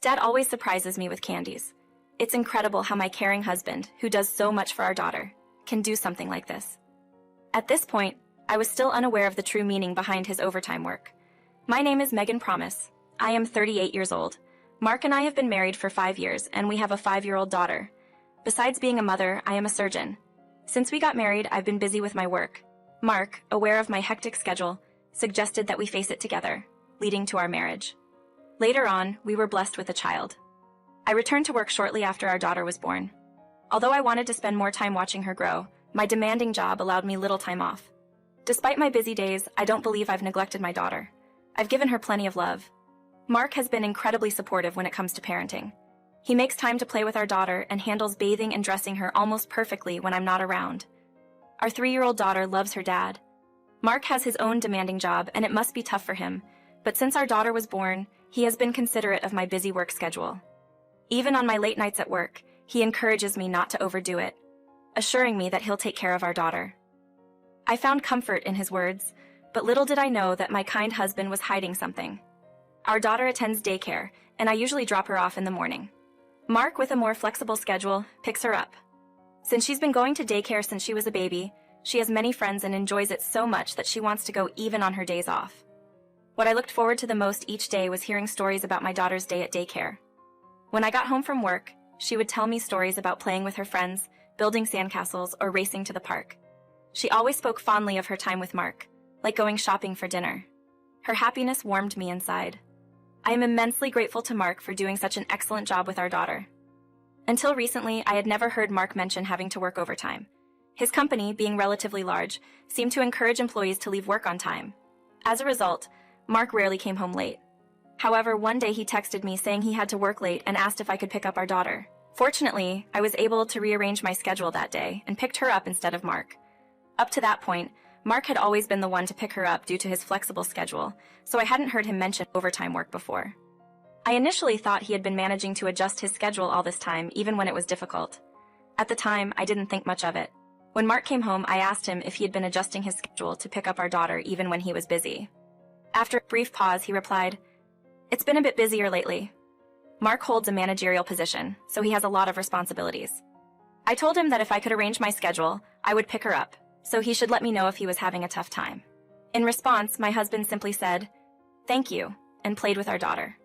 Dad always surprises me with candies. It's incredible how my caring husband, who does so much for our daughter, can do something like this. At this point, I was still unaware of the true meaning behind his overtime work. My name is Megan Promise. I am 38 years old. Mark and I have been married for 5 years, and we have a 5-year-old daughter. Besides being a mother, I am a surgeon. Since we got married, I've been busy with my work. Mark, aware of my hectic schedule, suggested that we face it together, leading to our marriage. Later on, we were blessed with a child. I returned to work shortly after our daughter was born. Although I wanted to spend more time watching her grow, my demanding job allowed me little time off. Despite my busy days, I don't believe I've neglected my daughter. I've given her plenty of love. Mark has been incredibly supportive when it comes to parenting. He makes time to play with our daughter and handles bathing and dressing her almost perfectly when I'm not around. Our 3-year-old daughter loves her dad. Mark has his own demanding job, and it must be tough for him, but since our daughter was born, he has been considerate of my busy work schedule. Even on my late nights at work, he encourages me not to overdo it, assuring me that he'll take care of our daughter. I found comfort in his words, but little did I know that my kind husband was hiding something. Our daughter attends daycare, and I usually drop her off in the morning. Mark, with a more flexible schedule, picks her up. Since she's been going to daycare since she was a baby, she has many friends and enjoys it so much that she wants to go even on her days off. What I looked forward to the most each day was hearing stories about my daughter's day at daycare. When I got home from work, she would tell me stories about playing with her friends, building sandcastles, or racing to the park. She always spoke fondly of her time with Mark, like going shopping for dinner. Her happiness warmed me inside. I am immensely grateful to Mark for doing such an excellent job with our daughter. Until recently, I had never heard Mark mention having to work overtime. His company, being relatively large, seemed to encourage employees to leave work on time. As a result, Mark rarely came home late. However, one day he texted me saying he had to work late and asked if I could pick up our daughter. Fortunately, I was able to rearrange my schedule that day and picked her up instead of Mark. Up to that point, Mark had always been the one to pick her up due to his flexible schedule, so I hadn't heard him mention overtime work before. I initially thought he had been managing to adjust his schedule all this time, even when it was difficult. At the time, I didn't think much of it. When Mark came home, I asked him if he had been adjusting his schedule to pick up our daughter even when he was busy. After a brief pause, he replied, "It's been a bit busier lately." Mark holds a managerial position, so he has a lot of responsibilities. I told him that if I could arrange my schedule, I would pick her up, so he should let me know if he was having a tough time. In response, my husband simply said, "Thank you," and played with our daughter.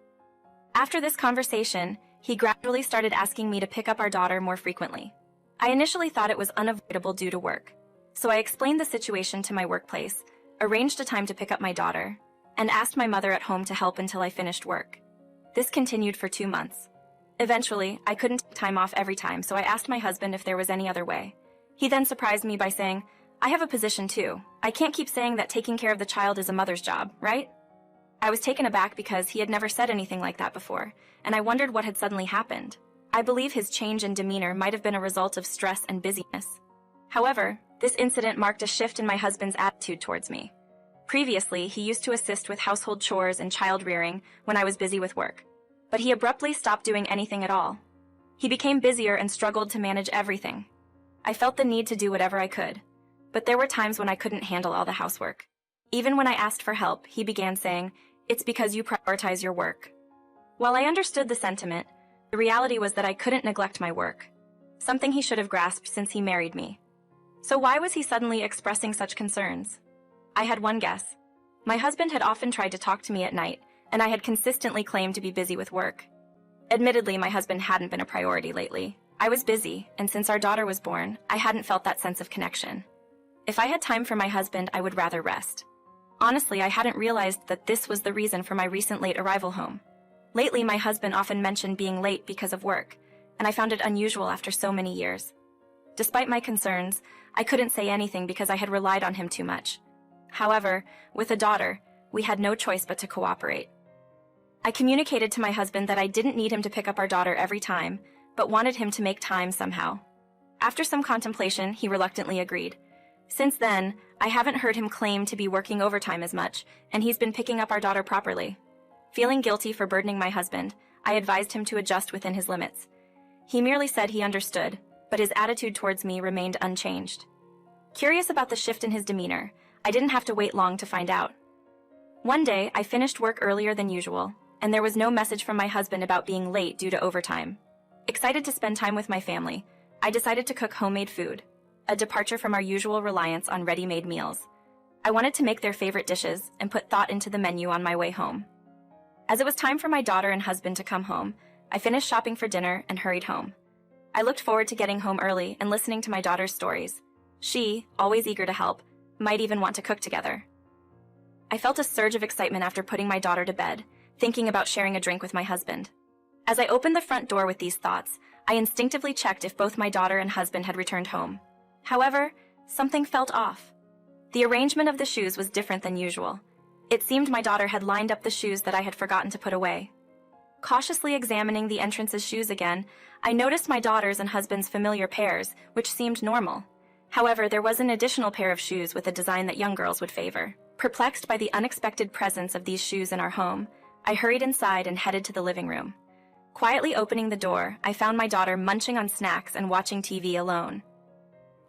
After this conversation, he gradually started asking me to pick up our daughter more frequently. I initially thought it was unavoidable due to work, so I explained the situation to my workplace, arranged a time to pick up my daughter, and asked my mother at home to help until I finished work. This continued for 2 months. Eventually, I couldn't take time off every time, so I asked my husband if there was any other way. He then surprised me by saying, "I have a position too. I can't keep saying that taking care of the child is a mother's job, right?" I was taken aback because he had never said anything like that before, and I wondered what had suddenly happened. I believe his change in demeanor might have been a result of stress and busyness. However, this incident marked a shift in my husband's attitude towards me. Previously, he used to assist with household chores and child rearing when I was busy with work, but he abruptly stopped doing anything at all. He became busier and struggled to manage everything. I felt the need to do whatever I could, but there were times when I couldn't handle all the housework. Even when I asked for help, he began saying, "It's because you prioritize your work." While I understood the sentiment, the reality was that I couldn't neglect my work, something he should have grasped since he married me. So why was he suddenly expressing such concerns? I had one guess. My husband had often tried to talk to me at night, and I had consistently claimed to be busy with work. Admittedly, my husband hadn't been a priority lately. I was busy, and since our daughter was born, I hadn't felt that sense of connection. If I had time for my husband, I would rather rest. Honestly, I hadn't realized that this was the reason for my recent late arrival home. Lately, my husband often mentioned being late because of work, and I found it unusual after so many years. Despite my concerns, I couldn't say anything because I had relied on him too much. However, with a daughter, we had no choice but to cooperate. I communicated to my husband that I didn't need him to pick up our daughter every time, but wanted him to make time somehow. After some contemplation, he reluctantly agreed. Since then, I haven't heard him claim to be working overtime as much, and he's been picking up our daughter properly. Feeling guilty for burdening my husband, I advised him to adjust within his limits. He merely said he understood, but his attitude towards me remained unchanged. Curious about the shift in his demeanor, I didn't have to wait long to find out. One day, I finished work earlier than usual, and there was no message from my husband about being late due to overtime. Excited to spend time with my family, I decided to cook homemade food, a departure from our usual reliance on ready-made meals. I wanted to make their favorite dishes and put thought into the menu on my way home. As it was time for my daughter and husband to come home, I finished shopping for dinner and hurried home. I looked forward to getting home early and listening to my daughter's stories. She, always eager to help, might even want to cook together. I felt a surge of excitement after putting my daughter to bed, thinking about sharing a drink with my husband. As I opened the front door with these thoughts, I instinctively checked if both my daughter and husband had returned home. However, something felt off. The arrangement of the shoes was different than usual. It seemed my daughter had lined up the shoes that I had forgotten to put away. Cautiously examining the entrance's shoes again, I noticed my daughter's and husband's familiar pairs, which seemed normal. However, there was an additional pair of shoes with a design that young girls would favor. Perplexed by the unexpected presence of these shoes in our home, I hurried inside and headed to the living room. Quietly opening the door, I found my daughter munching on snacks and watching TV alone.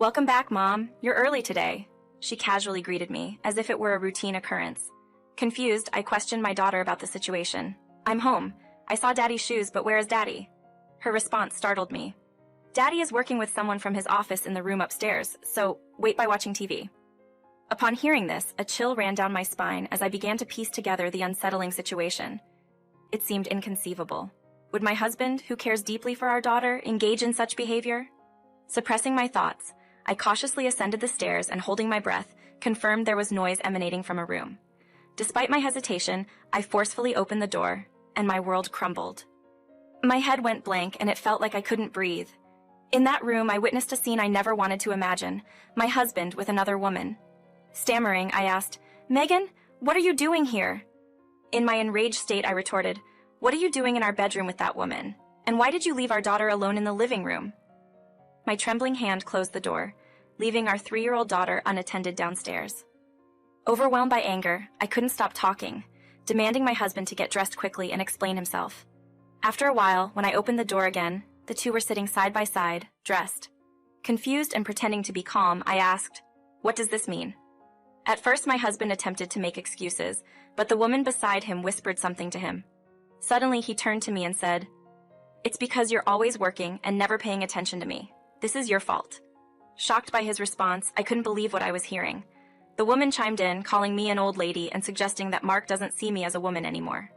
"Welcome back, Mom. You're early today," she casually greeted me, as if it were a routine occurrence. Confused, I questioned my daughter about the situation. "I'm home. I saw Daddy's shoes, but where is Daddy?" Her response startled me. "Daddy is working with someone from his office in the room upstairs, so wait by watching TV." Upon hearing this, a chill ran down my spine as I began to piece together the unsettling situation. It seemed inconceivable. Would my husband, who cares deeply for our daughter, engage in such behavior? Suppressing my thoughts, I cautiously ascended the stairs and, holding my breath, confirmed there was noise emanating from a room. Despite my hesitation, I forcefully opened the door, and my world crumbled. My head went blank and it felt like I couldn't breathe. In that room, I witnessed a scene I never wanted to imagine, my husband with another woman. Stammering, I asked, "Megan, what are you doing here?" In my enraged state, I retorted, "What are you doing in our bedroom with that woman? And why did you leave our daughter alone in the living room?" My trembling hand closed the door, leaving our 3-year-old daughter unattended downstairs. Overwhelmed by anger, I couldn't stop talking, demanding my husband to get dressed quickly and explain himself. After a while, when I opened the door again, the two were sitting side by side, dressed. Confused and pretending to be calm, I asked, "What does this mean?" At first, my husband attempted to make excuses, but the woman beside him whispered something to him. Suddenly, he turned to me and said, "It's because you're always working and never paying attention to me. This is your fault." Shocked by his response, I couldn't believe what I was hearing. The woman chimed in, calling me an old lady and suggesting that Mark doesn't see me as a woman anymore.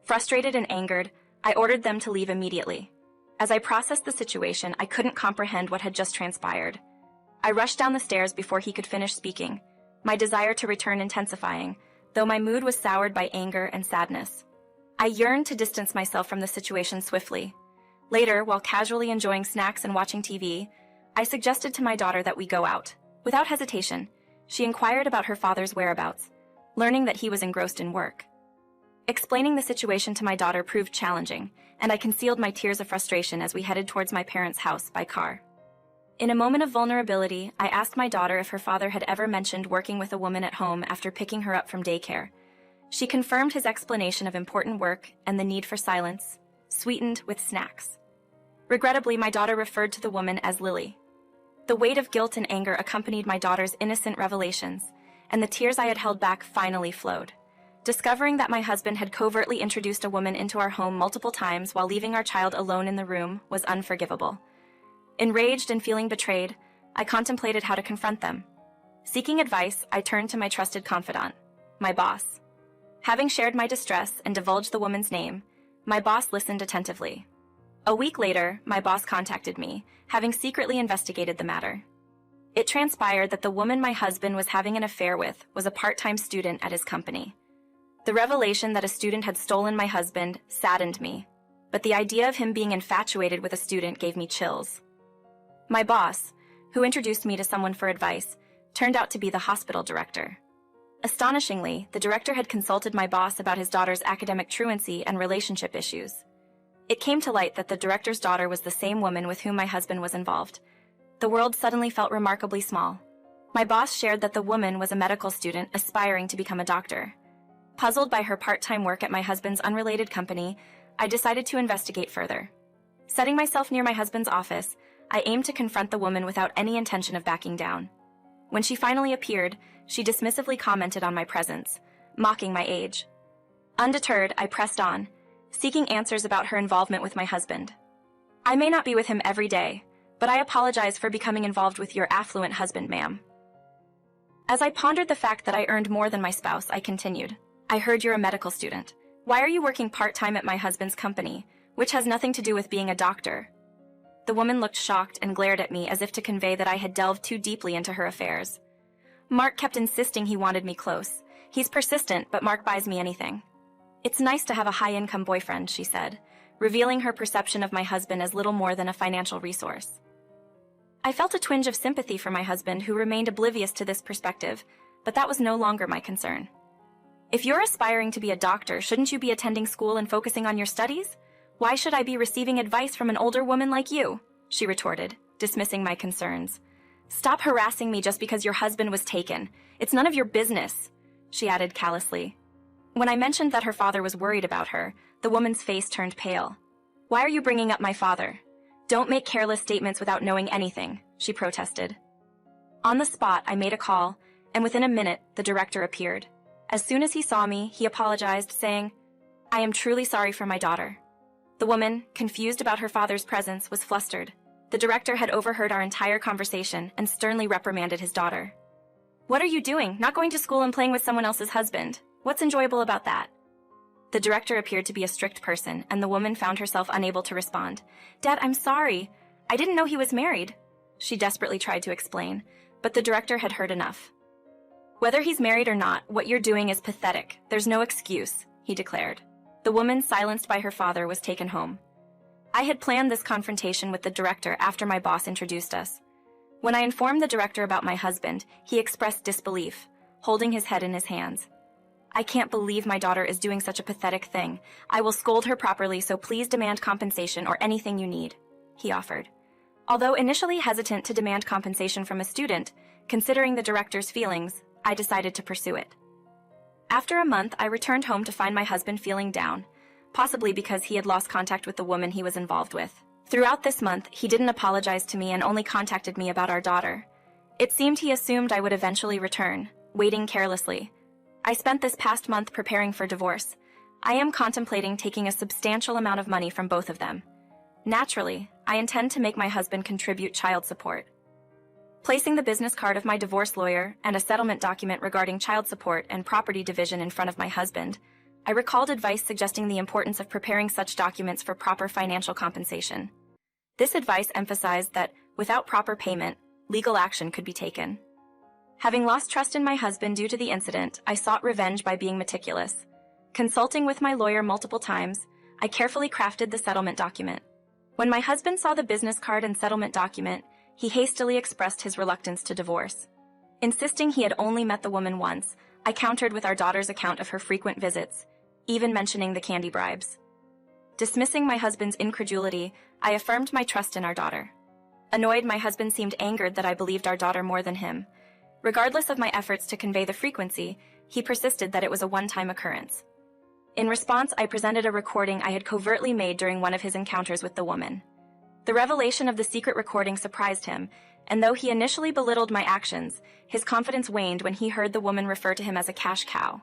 Frustrated and angered, I ordered them to leave immediately. As I processed the situation, I couldn't comprehend what had just transpired. I rushed down the stairs before he could finish speaking, my desire to return intensifying, though my mood was soured by anger and sadness. I yearned to distance myself from the situation swiftly. Later, while casually enjoying snacks and watching TV, I suggested to my daughter that we go out. Without hesitation, she inquired about her father's whereabouts, learning that he was engrossed in work. Explaining the situation to my daughter proved challenging, and I concealed my tears of frustration as we headed towards my parents' house by car. In a moment of vulnerability, I asked my daughter if her father had ever mentioned working with a woman at home after picking her up from daycare. She confirmed his explanation of important work and the need for silence, sweetened with snacks. Regrettably, my daughter referred to the woman as Lily. The weight of guilt and anger accompanied my daughter's innocent revelations, and the tears I had held back finally flowed. Discovering that my husband had covertly introduced a woman into our home multiple times while leaving our child alone in the room was unforgivable. Enraged and feeling betrayed, I contemplated how to confront them. Seeking advice, I turned to my trusted confidant, my boss. Having shared my distress and divulged the woman's name, my boss listened attentively. A week later, my boss contacted me, having secretly investigated the matter. It transpired that the woman my husband was having an affair with was a part-time student at his company. The revelation that a student had stolen my husband saddened me, but the idea of him being infatuated with a student gave me chills. My boss, who introduced me to someone for advice, turned out to be the hospital director. Astonishingly, the director had consulted my boss about his daughter's academic truancy and relationship issues. It came to light that the director's daughter was the same woman with whom my husband was involved. The world suddenly felt remarkably small. My boss shared that the woman was a medical student aspiring to become a doctor. Puzzled by her part-time work at my husband's unrelated company, I decided to investigate further. Setting myself near my husband's office, I aimed to confront the woman without any intention of backing down. When she finally appeared, she dismissively commented on my presence, mocking my age. Undeterred, I pressed on, seeking answers about her involvement with my husband. I may not be with him every day, but I apologize for becoming involved with your affluent husband, ma'am. As I pondered the fact that I earned more than my spouse, I continued. I heard you're a medical student. Why are you working part-time at my husband's company, which has nothing to do with being a doctor? The woman looked shocked and glared at me as if to convey that I had delved too deeply into her affairs. Mark kept insisting he wanted me close. He's persistent, but Mark buys me anything. It's nice to have a high-income boyfriend, she said, revealing her perception of my husband as little more than a financial resource. I felt a twinge of sympathy for my husband, who remained oblivious to this perspective, but that was no longer my concern. If you're aspiring to be a doctor, shouldn't you be attending school and focusing on your studies? Why should I be receiving advice from an older woman like you? She retorted, dismissing my concerns. Stop harassing me just because your husband was taken. It's none of your business, she added callously. When I mentioned that her father was worried about her, the woman's face turned pale. Why are you bringing up my father? Don't make careless statements without knowing anything, she protested. On the spot, I made a call, and within a minute, the director appeared. As soon as he saw me, he apologized, saying, I am truly sorry for my daughter. The woman, confused about her father's presence, was flustered. The director had overheard our entire conversation and sternly reprimanded his daughter. What are you doing? Not going to school and playing with someone else's husband? What's enjoyable about that? The director appeared to be a strict person, and the woman found herself unable to respond. Dad, I'm sorry. I didn't know he was married. She desperately tried to explain, but the director had heard enough. Whether he's married or not, what you're doing is pathetic. There's no excuse, he declared. The woman, silenced by her father, was taken home. I had planned this confrontation with the director after my boss introduced us. When I informed the director about my husband, he expressed disbelief, holding his head in his hands. I can't believe my daughter is doing such a pathetic thing. I will scold her properly, so please demand compensation or anything you need, he offered. Although initially hesitant to demand compensation from a student, considering the director's feelings, I decided to pursue it. After a month, I returned home to find my husband feeling down, possibly because he had lost contact with the woman he was involved with. Throughout this month, he didn't apologize to me and only contacted me about our daughter. It seemed he assumed I would eventually return, waiting carelessly. I spent this past month preparing for divorce. I am contemplating taking a substantial amount of money from both of them. Naturally, I intend to make my husband contribute child support. Placing the business card of my divorce lawyer and a settlement document regarding child support and property division in front of my husband, I recalled advice suggesting the importance of preparing such documents for proper financial compensation. This advice emphasized that, without proper payment, legal action could be taken. Having lost trust in my husband due to the incident, I sought revenge by being meticulous. Consulting with my lawyer multiple times, I carefully crafted the settlement document. When my husband saw the business card and settlement document, he hastily expressed his reluctance to divorce. Insisting he had only met the woman once, I countered with our daughter's account of her frequent visits, even mentioning the candy bribes. Dismissing my husband's incredulity, I affirmed my trust in our daughter. Annoyed, my husband seemed angered that I believed our daughter more than him. Regardless of my efforts to convey the frequency, he persisted that it was a one-time occurrence. In response, I presented a recording I had covertly made during one of his encounters with the woman. The revelation of the secret recording surprised him, and though he initially belittled my actions, his confidence waned when he heard the woman refer to him as a cash cow.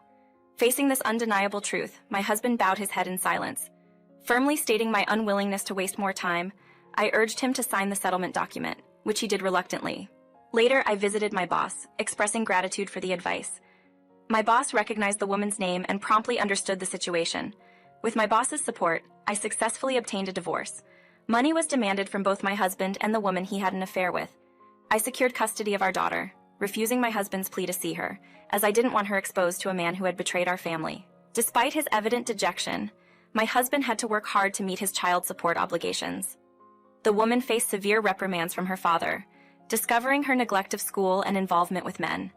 Facing this undeniable truth, my husband bowed his head in silence. Firmly stating my unwillingness to waste more time, I urged him to sign the settlement document, which he did reluctantly. Later, I visited my boss, expressing gratitude for the advice. My boss recognized the woman's name and promptly understood the situation. With my boss's support, I successfully obtained a divorce. Money was demanded from both my husband and the woman he had an affair with. I secured custody of our daughter, refusing my husband's plea to see her, as I didn't want her exposed to a man who had betrayed our family. Despite his evident dejection, my husband had to work hard to meet his child support obligations. The woman faced severe reprimands from her father, discovering her neglect of school and involvement with men.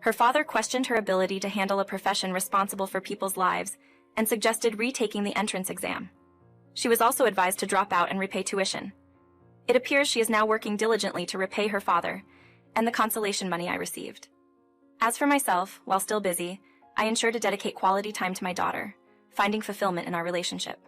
Her father questioned her ability to handle a profession responsible for people's lives and suggested retaking the entrance exam. She was also advised to drop out and repay tuition. It appears she is now working diligently to repay her father and the consolation money I received. As for myself, while still busy, I ensured to dedicate quality time to my daughter, finding fulfillment in our relationship.